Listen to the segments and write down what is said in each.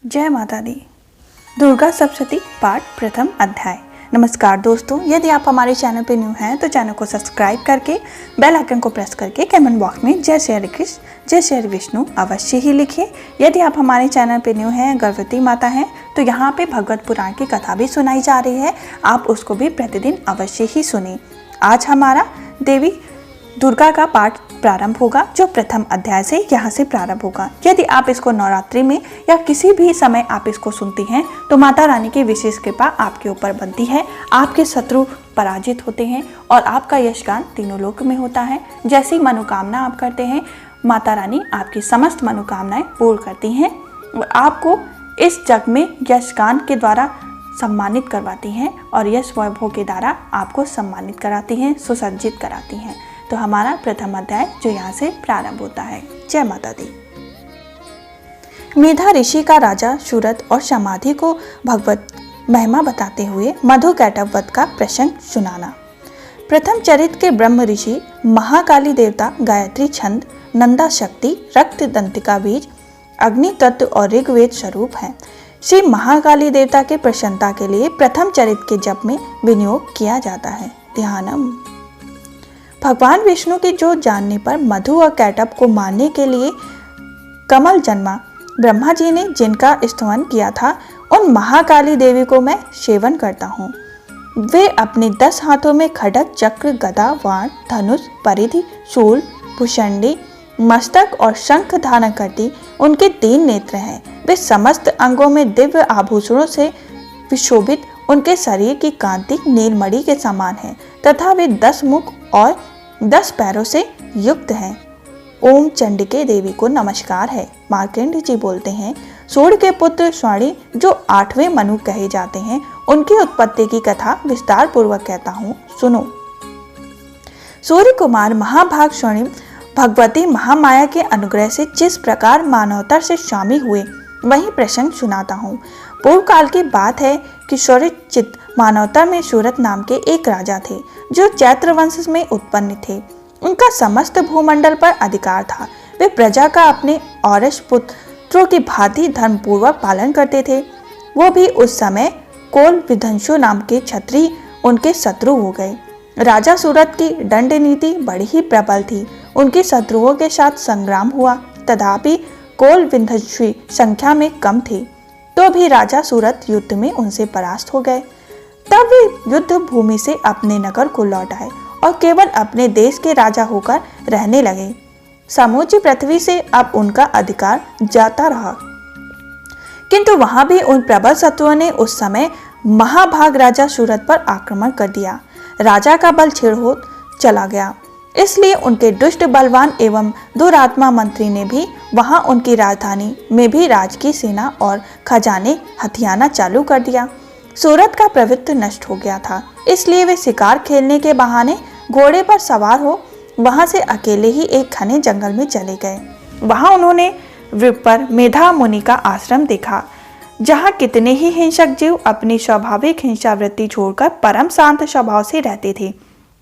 जय माता दी। दुर्गा सप्तशती पाठ प्रथम अध्याय। नमस्कार दोस्तों, यदि आप हमारे चैनल पर न्यू हैं तो चैनल को सब्सक्राइब करके बेल आइकन को प्रेस करके कमेंट बॉक्स में जय श्री हरि कृष्ण जय श्री हरि विष्णु अवश्य ही लिखिए। यदि आप हमारे चैनल पर न्यू हैं, गर्भवती माता हैं, तो यहाँ पे भगवत पुराण की कथा भी सुनाई जा रही है, आप उसको भी प्रतिदिन अवश्य ही सुनें। आज हमारा देवी दुर्गा का पाठ प्रारंभ होगा, जो प्रथम अध्याय से यहाँ से प्रारंभ होगा। यदि आप इसको नवरात्रि में या किसी भी समय आप इसको सुनती हैं तो माता रानी की विशेष कृपा आपके ऊपर बनती है, आपके शत्रु पराजित होते हैं और आपका यशगान तीनों लोक में होता है। जैसी मनोकामना आप करते हैं, माता रानी आपकी समस्त मनोकामनाएं पूर्ण करती हैं और आपको इस जग में यशगान के द्वारा सम्मानित करवाती हैं और यश वैभव के द्वारा आपको सम्मानित कराती हैं, सुसज्जित कराती हैं। तो हमारा प्रथम अध्याय जो यहाँ से प्रारंभ होता है। जय माता दी। मेधा ऋषि का राजा शूरत और समाधि को भगवत महिमा बताते हुए मधु कैटव वध का प्रसंग सुनाना। प्रथम चरित के ब्रह्म ऋषि महाकाली देवता गायत्री छंद, नंदा शक्ति, रक्त दंतिका बीज, अग्नि तत्व और ऋग्वेद स्वरूप हैं। श्री महाकाली देवता के प्रसन्नता के लिए प्रथम चरित के जप में विनियोग किया जाता है। ध्यानम। भगवान विष्णु की जो जानने पर मधु और कैटभ को मारने के लिए कमल जन्मा, ब्रह्मा जी ने जिनका स्तवन किया था, उन महाकाली देवी को मैं सेवन करता हूँ। वे अपने 10 हाथों में खड्ग, चक्र, गदा, वाण, धनुष, परिधि, शूल, भुषंडी, मस्तक और शंख धारण करती उनके 3 नेत्र हैं। वे समस्त अंगों में दिव्य आभूषणों से विशोभित, उनके शरीर की कांति नीलमणि के समान है तथा वे 10 मुख और 10 पैरों से युक्त हैं। ओम चंडिके देवी को नमस्कार है। मार्कंडेय जी बोलते हैं, सूर्य के पुत्र स्वणी जो 8वें मनु कहे जाते हैं, उनकी उत्पत्ति की कथा विस्तार पूर्वक कहता हूँ, सुनो। सूर्य कुमार महाभाग स्वणी भगवती महामाया के अनुग्रह से जिस प्रकार मानवता से स्वामी हुए, वही प्रसंग सुनाता हूँ। पूर्व काल की बात है कि शौर्यचित मानवता में सूरत नाम के एक राजा थे, जो चैत्र वंश में उत्पन्न थे। उनका समस्त भूमंडल पर अधिकार था। वे प्रजा का अपने औरस पुत्रों की भांति धर्मपूर्वक पालन करते थे। वो भी उस समय कोल विधंशु नाम के क्षत्रिय उनके शत्रु हो गए। राजा सूरत की दंड नीति बड़ी ही प्रबल थी। उनके शत्रुओं के साथ संग्राम हुआ, तथापि कोल विधंशु संख्या में कम थे, तो भी राजा सूरत युद्ध में उनसे परास्त हो गए। तब वे युद्ध भूमि से अपने नगर को लौट आए और केवल अपने देश के राजा होकर रहने लगे। समूची पृथ्वी से अब उनका अधिकार जाता रहा, किंतु वहां भी उन प्रबल शत्रुओं ने उस समय महाभाग राजा सूरत पर आक्रमण कर दिया। राजा का बल क्षीण हो चला गया, इसलिए उनके दुष्ट बलवान एवं दुरात्मा मंत्री ने भी वहां उनकी राजधानी में भी राज की सेना और खजाने हथियाना चालू कर दिया। सूरत का प्रभुत्व नष्ट हो गया था, इसलिए वे शिकार खेलने के बहाने घोड़े पर सवार हो वहां से अकेले ही एक घने जंगल में चले गए। वहां उन्होंने विपर मेधा मुनि का आश्रम देखा, जहां कितने ही हिंसक जीव अपनी स्वाभाविक हिंसावृत्ति छोड़कर परम शांत स्वभाव से रहते थे।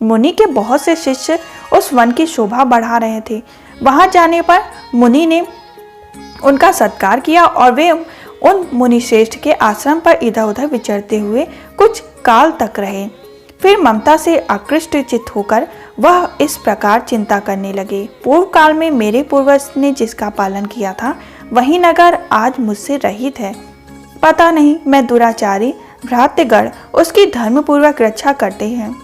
मुनि के बहुत से शिष्य उस वन की शोभा बढ़ा रहे थे। वहां जाने पर मुनि ने उनका सत्कार किया और वे उन मुनि श्रेष्ठ के आश्रम पर इधर उधर विचरते हुए कुछ काल तक रहे। फिर ममता से आकृष्ट चित्त होकर वह इस प्रकार चिंता करने लगे, पूर्व काल में मेरे पूर्वज ने जिसका पालन किया था, वही नगर आज मुझसे रहित है। पता नहीं मैं दुराचारी भ्रातृगण उसकी धर्मपूर्वक रक्षा करते हैं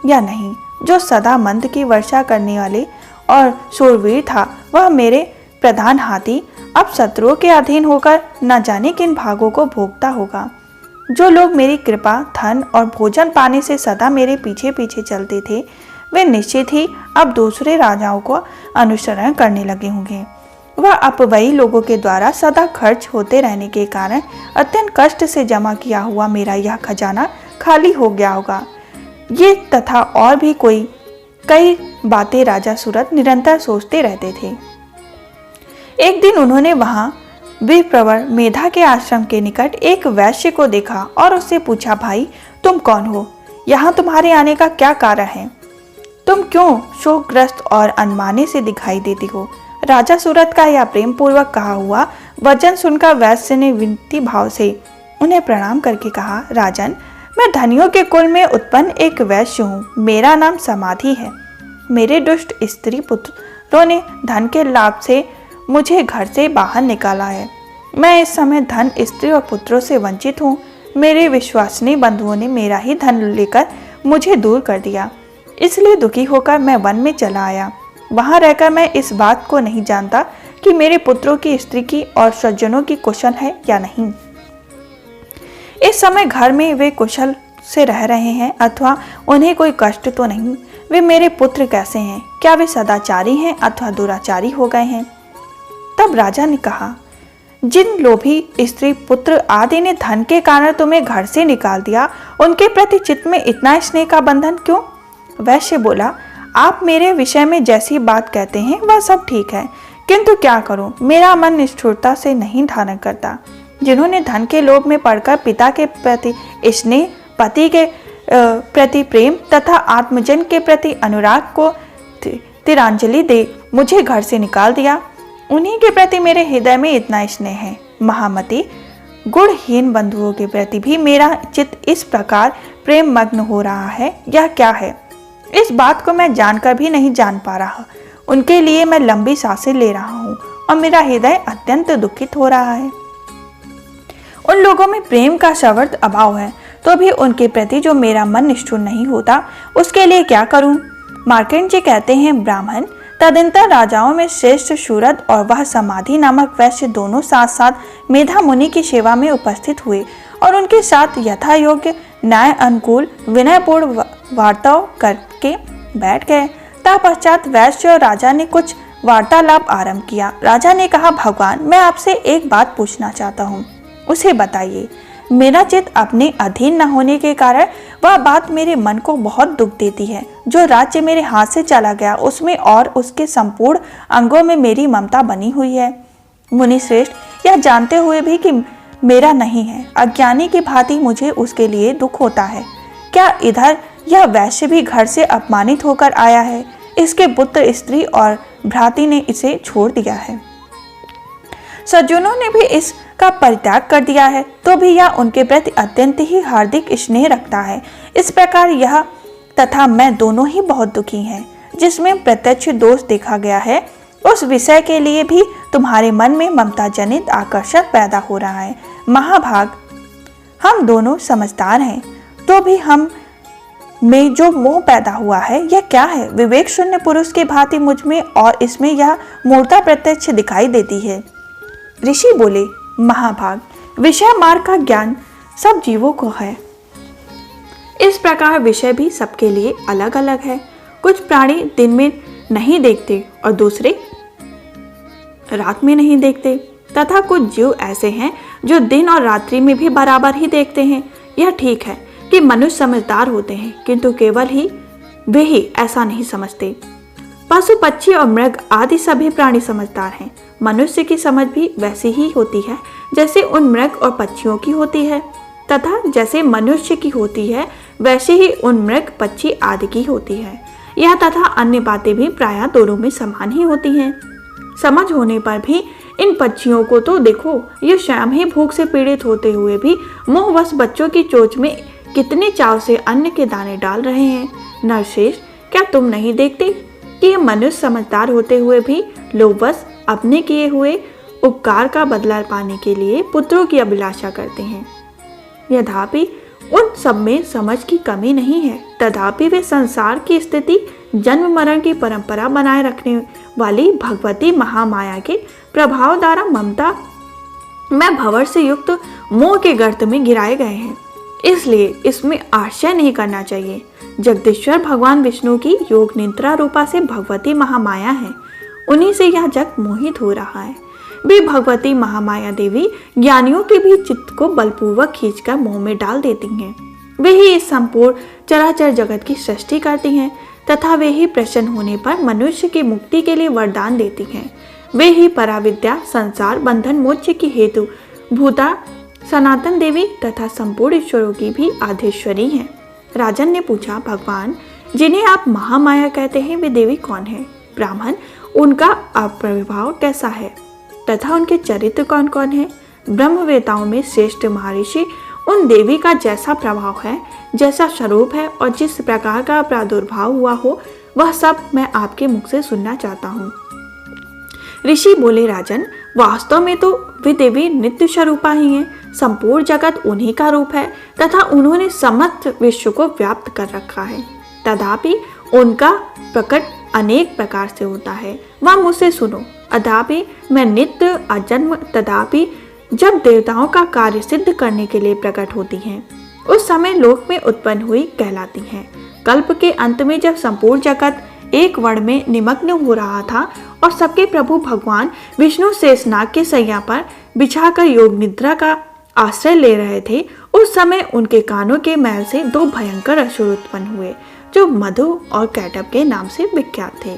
या नहीं। जो सदा मंद की वर्षा करने वाले और शूरवीर था, वह मेरे प्रधान हाथी अब शत्रुओं के अधीन होकर न जाने किन भागों को भोगता होगा। जो लोग मेरी कृपा, धन और भोजन पाने से सदा मेरे पीछे पीछे चलते थे, वे निश्चित ही अब दूसरे राजाओं को अनुसरण करने लगे होंगे। वह अपव्ययी लोगों के द्वारा सदा खर्च होते रहने के कारण अत्यंत कष्ट से जमा किया हुआ मेरा यह खजाना खाली हो गया होगा। ये तथा और भी कई बातें राजा सूरत निरंतर सोचते रहते थे। एक दिन उन्होंने वहां विप्रवर मेधा के आश्रम के निकट एक वैश्य को देखा और उससे पूछा, भाई तुम कौन हो? यहाँ तुम्हारे आने का क्या कारण है? तुम क्यों शोकग्रस्त और अनमाने से दिखाई देती हो? राजा सूरत का यह प्रेम पूर्वक कहा हुआ वचन सुनकर वैश्य ने विनती भाव से उन्हें प्रणाम करके कहा, राजन, मैं धनियों के कुल में उत्पन्न एक वैश्य हूँ। मेरा नाम समाधि है। मेरे दुष्ट स्त्री पुत्रों ने धन के लाभ से मुझे घर से बाहर निकाला है। मैं इस समय धन, स्त्री और पुत्रों से वंचित हूँ। मेरे विश्वसनीय बंधुओं ने मेरा ही धन लेकर मुझे दूर कर दिया, इसलिए दुखी होकर मैं वन में चला आया। वहां रहकर मैं इस बात को नहीं जानता कि मेरे पुत्रों की, स्त्री की और स्वजनों की कुशल है या नहीं। इस समय घर में वे कुशल से रह रहे हैं अथवा उन्हें कोई कष्ट तो नहीं। वे मेरे पुत्र कैसे हैं? क्या वे सदाचारी हैं अथवा दुराचारी हो गए हैं? तब राजा ने कहा, जिन लोभी स्त्री, पुत्र आदि ने धन के कारण तुम्हें घर से निकाल दिया, उनके प्रति चित्त में इतना स्नेह का बंधन क्यों? वैश्य बोला, आप मेरे विषय में जैसी बात कहते हैं वह सब ठीक है, किंतु क्या करूं, मेरा मन निष्ठुरता से नहीं धारण करता। जिन्होंने धन के लोभ में पड़कर पिता के प्रति स्नेह, पति के प्रति प्रेम तथा आत्मजन के प्रति अनुराग को तिलांजलि दे मुझे घर से निकाल दिया, उन्हीं के प्रति मेरे हृदय में इतना स्नेह है। महामती, गुणहीन बंधुओं के प्रति भी मेरा चित्त इस प्रकार प्रेम मग्न हो रहा है, यह क्या है? इस बात को मैं जानकर भी नहीं जान पा रहा। उनके लिए मैं लंबी सांसें ले रहा हूँ और मेरा हृदय अत्यंत दुखित हो रहा है। उन लोगों में प्रेम का सर्वत्र अभाव है, तो भी उनके प्रति जो मेरा मन निष्ठुर नहीं होता, उसके लिए क्या करूं? मार्कंडेय जी कहते हैं, ब्राह्मण, तदंतर राजाओं में श्रेष्ठ शूरद और वह समाधि नामक वैश्य दोनों साथ साथ मेधा मुनि की सेवा में उपस्थित हुए और उनके साथ यथा योग्य न्याय अनुकूल विनयपूर्ण वार्ता करके बैठ गए। तत्पश्चात वैश्य और राजा ने कुछ वार्तालाप आरंभ किया। राजा ने कहा, भगवान, मैं आपसे एक बात पूछना चाहता हूँ, उसे बताइए। मेरा चित्त अपने अधीन न होने के कारण वह बात मेरे मन को बहुत दुख देती है। जो राज्य मेरे हाथ से चला गया, उसमें और उसके संपूर्ण अंगों में मेरी ममता बनी हुई है। मुनि श्रेष्ठ, यह जानते हुए भी कि मेरा नहीं है, अज्ञानी की भांति मुझे उसके लिए दुख होता है। क्या इधर यह वैश्य भी घर से अपमानित होकर आया है? इसके पुत्र, स्त्री और भ्राता ने इसे छोड़ दिया है। सज्जनों ने भी इसका परित्याग कर दिया है, तो भी यह उनके प्रति अत्यंत ही हार्दिक स्नेह रखता है। इस प्रकार यह तथा मैं दोनों ही बहुत दुखी हैं। जिसमें प्रत्यक्ष दोष देखा गया है, उस विषय के लिए भी तुम्हारे मन में ममता जनित आकर्षण पैदा हो रहा है। महाभाग, हम दोनों समझदार हैं, तो भी हम में जो मोह पैदा हुआ है, यह क्या है? विवेक शून्य पुरुष के भांति मुझ में और इसमें यह मूर्ता प्रत्यक्ष दिखाई देती है। ऋषि बोले, महाभाग, विषय मार्ग का ज्ञान सब जीवों को है। इस प्रकार विषय भी सबके लिए अलग अलग है। कुछ प्राणी दिन में नहीं देखते और दूसरे रात में नहीं देखते, तथा कुछ जीव ऐसे हैं जो दिन और रात्रि में भी बराबर ही देखते हैं। यह ठीक है कि मनुष्य समझदार होते हैं, किंतु केवल ही वे ही ऐसा नहीं समझते। पशु, पक्षी और मृग आदि सभी प्राणी समझदार हैं। मनुष्य की समझ भी वैसी ही होती है जैसे उन मृग और पक्षियों की होती है, तथा जैसे मनुष्य की होती है वैसे ही उन मृग, पक्षी आदि की होती है। यह तथा अन्य बातें भी प्रायः दोनों में समान ही होती हैं। समझ होने पर भी इन पक्षियों को तो देखो, ये स्वयं ही भूख से पीड़ित होते हुए भी मोहवश बच्चों की चोंच में कितने चाव से अन्न के दाने डाल रहे हैं। नरश्रेष्ठ, क्या तुम नहीं देखते कि ये मनुष्य समझदार होते हुए भी लोभवश अपने किए हुए उपकार का बदला पाने के लिए पुत्रों की अभिलाषा करते हैं? यद्यपि उन सब में समझ की कमी नहीं है, तथापि वे संसार की स्थिति, जन्म मरण की परंपरा बनाए रखने वाली भगवती महामाया के प्रभाव द्वारा ममता में भंवर से युक्त मोह के गर्त में गिराए गए हैं। इसलिए इसमें आश्चर्य नहीं करना चाहिए। जगदीश्वर भगवान विष्णु की योग निद्रा रूपा से भगवती महामाया है, उन्हीं से यह जग मोहित हो रहा है। वे भगवती महामाया देवी ज्ञानियों के भी चित्त को बलपूर्वक खींचकर मोह में डाल देती हैं। वे ही इस संपूर्ण चराचर जगत की सृष्टि करती हैं, तथा वे ही प्रसन्न होने पर मनुष्य की मुक्ति के लिए वरदान देती हैं। वे ही पराविद्या, संसार बंधन मोक्ष की हेतु भूता सनातन देवी तथा संपूर्ण ईश्वरों की भी आधेश्वरी हैं। राजन ने पूछा, भगवान, जिन्हें आप महामाया कहते हैं, वे देवी कौन है? ब्राह्मण, उनका अप्रभाव कैसा है? तथा उनके चरित्र कौन कौन है। ब्रह्मवेताओं में श्रेष्ठ महर्षि उन देवी का जैसा प्रभाव है, जैसा स्वरूप है और जिस प्रकार का प्रादुर्भाव हुआ हो, वह सब मैं आपके मुख से सुनना चाहता हूँ। ऋषि बोले, राजन, वास्तव में तो वे देवी नित्य स्वरूपा ही हैं। संपूर्ण जगत उन्हीं का रूप है तथा उन्होंने समस्त विश्व को व्याप्त कर रखा है। तथापि उनका प्रकट अनेक प्रकार से होता है। वह मुझसे सुनो। अथापि मैं नित्य अजन्म, तथापि जब देवताओं का कार्य सिद्ध करने के लिए प्रकट होती हैं, उस समय लोक में उत्पन्न हुई कहलाती हैं। कल्प के अंत में जब संपूर्ण जगत एक वर्ण में निमग्न हो रहा था और सबके प्रभु भगवान विष्णु शेषनाग के सैया पर बिछाकर योग निद्रा का आश्रय ले रहे थे, उस समय उनके कानों के मैल से दो भयंकर असुर उत्पन्न हुए, जो मधु और कैटभ के नाम से विख्यात थे।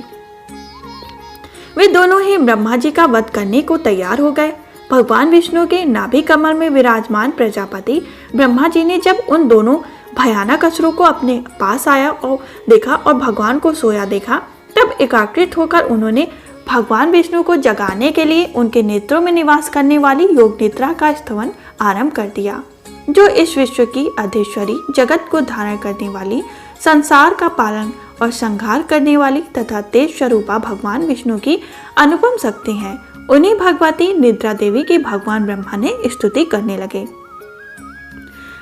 वे दोनों ही ब्रह्मा जी का वध करने को तैयार हो गए। भगवान विष्णु के नाभि कमल में विराजमान प्रजापति ब्रह्मा जी ने जब उन दोनों भयानक असुरों को अपने पास आया और देखा और भगवान को सोया देखा, तब एकाग्रित होकर उन्होंने भगवान विष्णु को जगाने के लिए उनके नेत्रों में निवास करने वाली योग निद्रा का स्तवन आरंभ कर दिया, जो इस विश्व की अधीश्वरी, जगत को धारण करने वाली, संसार का पालन और संहार करने वाली तथा तेज स्वरूपा भगवान विष्णु की अनुपम शक्ति है। उन्हीं भगवती निद्रा देवी की भगवान ब्रह्मा ने स्तुति करने लगे।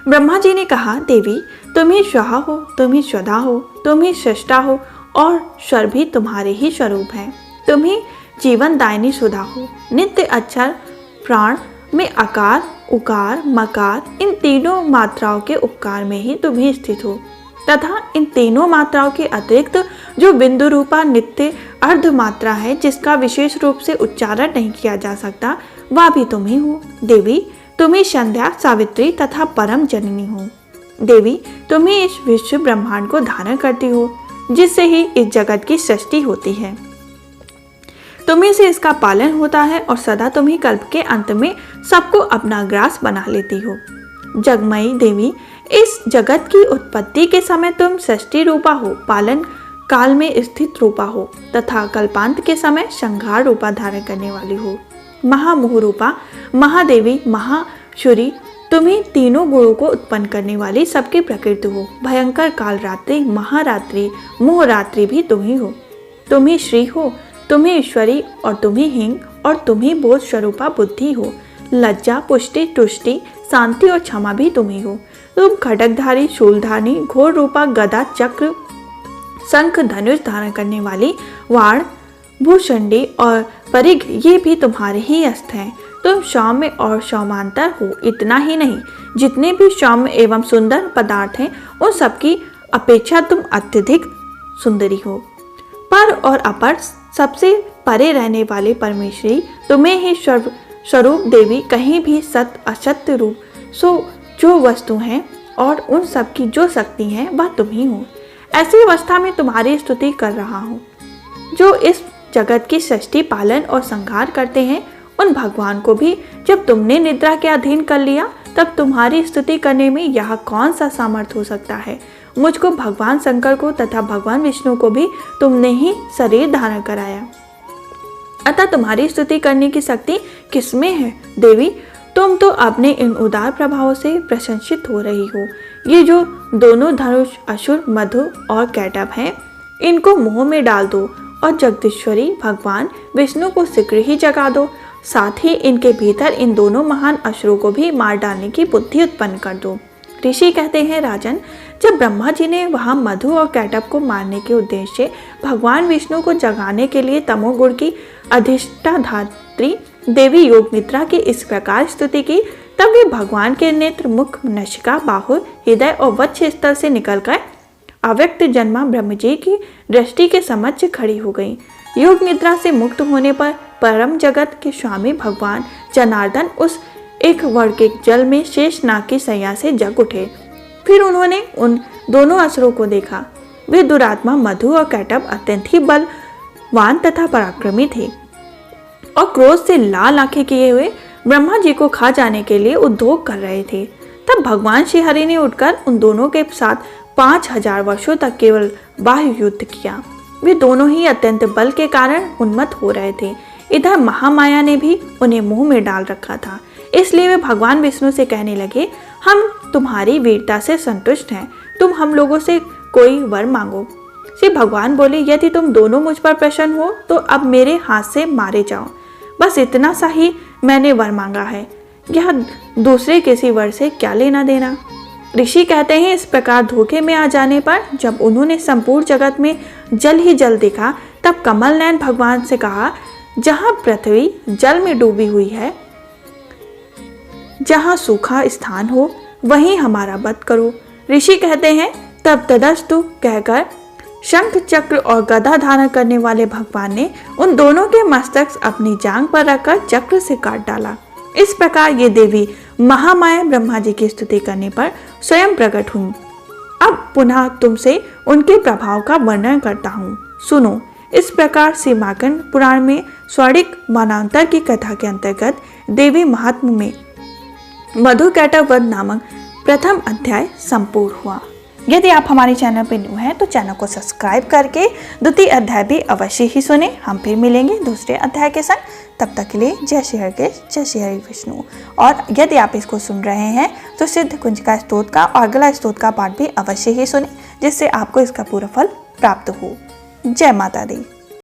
ब्रह्मा जी ने कहा, देवी, तुम ही स्वाहा हो, तुम ही स्वधा हो, तुम ही सृष्टा हो और स्वर भी तुम्हारे ही स्वरूप है। तुम ही जीवन दायिनी सुधा हो। नित्य अक्षर प्राण में अकार, उकार, मकार, इन तीनों मात्राओं के उपकार में ही तुम ही स्थित हो तथा इन तीनों मात्राओं के अतिरिक्त जो बिंदु रूपा नित्य अर्ध मात्रा है, जिसका विशेष रूप से उच्चारण नहीं किया जा सकता, वह भी तुम ही हो। देवी, तुम ही संध्या, सावित्री तथा परम जननी हो। देवी, तुम ही इस विश्व ब्रह्मांड को धारण करती हो, जिससे ही इस जगत की सृष्टि होती है। तुम्ही से इसका पालन होता है और सदा तुम ही कल्प के अंत में सबको अपना ग्रास बना लेती हो। जगमयी देवी, इस जगत की उत्पत्ति के समय तुम सृष्टि रूपा हो, पालन काल में स्थित रूपा हो तथा कल्पांत के समय संहार रूपा धारण करने वाली हो। महामोह रूपा महादेवी, महाशुरी, तुम ही तीनों गुणों को उत्पन्न करने वाली सबकी प्रकृति हो। भयंकर काल रात्रि, महारात्रि, मोहरात्रि भी तुम ही हो। तुम ही श्री हो, तुम ही ईश्वरी और तुम ही हिंग और तुम ही बोध स्वरूपा बुद्धि हो। लज्जा, पुष्टि, तुष्टि, शांति और क्षमा भी तुम ही हो। तुम खड्गधारी, शूलधारी, घोर रूपा गदा, चक्र, शंख, धनुष धारण करने वाली, वाण, भूषंडी और परिघ, ये भी तुम्हारे ही अस्त्र हैं। तुम सौम्य और सौमांतर हो। इतना ही नहीं, जितने भी सौम्य एवं सुंदर पदार्थ हैं, उन सबकी अपेक्षा तुम अत्यधिक सुंदरी हो। पर और अपर, सबसे परे रहने वाले परमेश्वरी, तुम्हें ही स्वरूप देवी, कहीं भी सत्य असत्य रूप सो जो वस्तु हैं और उन सब की जो शक्ति है, वह तुम ही हो। ऐसी अवस्था में तुम्हारी स्तुति कर रहा हूँ। जो इस जगत की सृष्टि, पालन और संहार करते हैं, उन भगवान को भी जब तुमने निद्रा के अधीन कर लिया, तब तुम्हारी स्तुति करने में यह कौन सा सामर्थ्य हो सकता है। मुझको, भगवान शंकर को तथा भगवान विष्णु को भी तुमने ही शरीर धारण कराया, अतः तुम्हारी स्तुति करने की शक्ति किसमें है। देवी, तुम तो अपने इन उदार प्रभावों से प्रशंसित हो रही हो। ये जो दोनों धनुष, असुर, मधु और कैटभ हैं, इनको मोह में डाल दो और जगदीश्वरी भगवान विष्णु को शीघ्र ही जगा दो। साथ ही इनके भीतर इन दोनों महान असुरों को भी मार डालने की बुद्धि उत्पन्न कर दो। ऋषि कहते हैं, राजन, जब ब्रह्मा जी ने वहाँ मधु और कैटभ को मारने के उद्देश्य से भगवान विष्णु को जगाने के लिए तमोगुण की अधिष्ठाधात्री देवी योग निद्रा की इस प्रकार स्तुति की, तब वे भगवान के नेत्र, मुख, नशिका, बाहु, हृदय और वक्ष स्थल से निकलकर अव्यक्त जन्मा ब्रह्म जी की दृष्टि के समक्ष खड़ी हो गई। योग निद्रा से मुक्त होने पर परम जगत के स्वामी भगवान जनार्दन उस एक वर्ण के जल में शेषनाग की सैया से जग उठे। फिर उन्होंने उन दोनों असुरों को देखा। वे दुरात्मा मधु और कैटभ अत्यंत ही बलवान तथा पराक्रमी थे और क्रोध से लाल आंखें किए हुए ब्रह्मा जी को खा जाने के लिए उद्योग कर रहे थे। तब भगवान श्री हरि ने उठकर उन दोनों के साथ 5000 वर्षों तक केवल बाह्य युद्ध किया। वे दोनों ही अत्यंत बल के कारण उन्मत्त हो रहे थे। इधर महामाया ने भी उन्हें मुंह में डाल रखा था, इसलिए वे भगवान विष्णु से कहने लगे, हम तुम्हारी वीरता से संतुष्ट हैं, तुम हम लोगों से कोई वर मांगो। श्री भगवान बोले, यदि तुम दोनों मुझ पर प्रसन्न हो तो अब मेरे हाथ से मारे जाओ, बस इतना सा ही मैंने वर मांगा है, यह दूसरे किसी वर से क्या लेना देना। ऋषि कहते हैं, इस प्रकार धोखे में आ जाने पर जब उन्होंने संपूर्ण जगत में जल ही जल देखा, तब कमल नयन भगवान से कहा, जहाँ पृथ्वी जल में डूबी हुई है, जहाँ सूखा स्थान हो वहीं हमारा वध करो। ऋषि कहते हैं, तब तदस्तु कहकर शंख चक्र और गदा धारण करने वाले भगवान ने उन दोनों के मस्तक अपनी जांग पर रखकर चक्र से काट डाला। इस प्रकार ये देवी महामाया ब्रह्मा जी की स्तुति करने पर स्वयं प्रकट हुई। अब पुनः तुमसे उनके प्रभाव का वर्णन करता हूँ, सुनो। इस प्रकार श्री मार्कंड पुराण में स्वर्णिक वनांतर की कथा के अंतर्गत देवी महात्म्य में मधुकैटभ वध नामक प्रथम अध्याय संपूर्ण हुआ। यदि आप हमारे चैनल पर न्यू हैं तो चैनल को सब्सक्राइब करके द्वितीय अध्याय भी अवश्य ही सुने। हम फिर मिलेंगे दूसरे अध्याय के संग। तब तक के लिए जय श्री हरिकेश, जय श्री हरि विष्णु। और यदि आप इसको सुन रहे हैं तो सिद्ध कुंजिका स्तोत्र का और अगला स्तोत्र का पाठ भी अवश्य ही सुने, जिससे आपको इसका पूरा फल प्राप्त हो। जय माता दी।